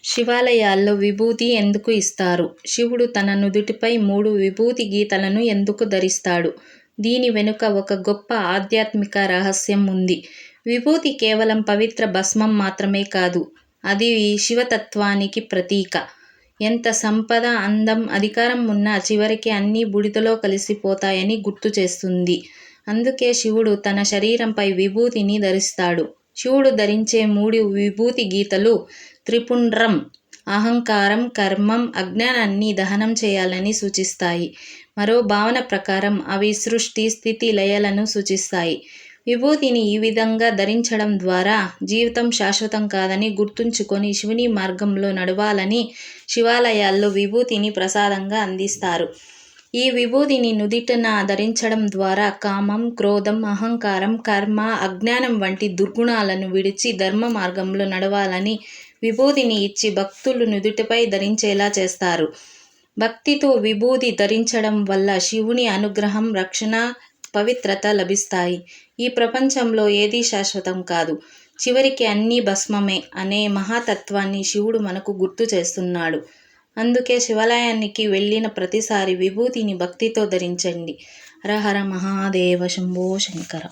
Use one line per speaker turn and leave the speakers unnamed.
శివాలయాల్లో విభూతి ఎందుకు ఇస్తారు? శివుడు తన నుదుటిపై 3 విభూతి గీతలను ఎందుకు ధరిస్తాడు? దీని వెనుక ఒక గొప్ప ఆధ్యాత్మిక రహస్యం ఉంది. విభూతి కేవలం పవిత్ర భస్మం మాత్రమే కాదు. అది శివతత్వానికి ప్రతీక. ఎంత సంపద, అందం, అధికారం ఉన్నా చివరికి అన్నీ బూడిదలో కలిసిపోతాయని గుర్తు చేస్తుంది. అందుకే శివుడు తన శరీరంపై విభూతిని ధరిస్తాడు. శివుడు ధరించే 3 విభూతి గీతలు త్రిపుండ్రం అహంకారం, కర్మం, అజ్ఞానాన్ని దహనం చేయాలని సూచిస్తాయి. మరో భావన ప్రకారం అవి సృష్టి, స్థితి, లయలను సూచిస్తాయి. విభూతిని ఈ విధంగా ధరించడం ద్వారా జీవితం శాశ్వతం కాదని గుర్తుంచుకొని శివుని మార్గంలో నడవాలని శివాలయాల్లో విభూతిని ప్రసాదంగా అందిస్తారు. ఈ విభూతిని నుదిటన ధరించడం ద్వారా కామం, క్రోధం, అహంకారం, కర్మ, అజ్ఞానం వంటి దుర్గుణాలను విడిచి ధర్మ మార్గంలో నడవాలని విభూతిని ఇచ్చి భక్తులు నుదుటిపై ధరించేలా చేస్తారు. భక్తితో విభూతి ధరించడం వల్ల శివుని అనుగ్రహం, రక్షణ, పవిత్రత లభిస్తాయి. ఈ ప్రపంచంలో ఏదీ శాశ్వతం కాదు, చివరికి అన్నీ భస్మమే అనే మహాతత్వాన్ని శివుడు మనకు గుర్తు చేస్తున్నాడు. అందుకే శివాలయానికి వెళ్ళిన ప్రతిసారి విభూతిని భక్తితో ధరించండి. హర హర మహాదేవ, శంభో శంకర.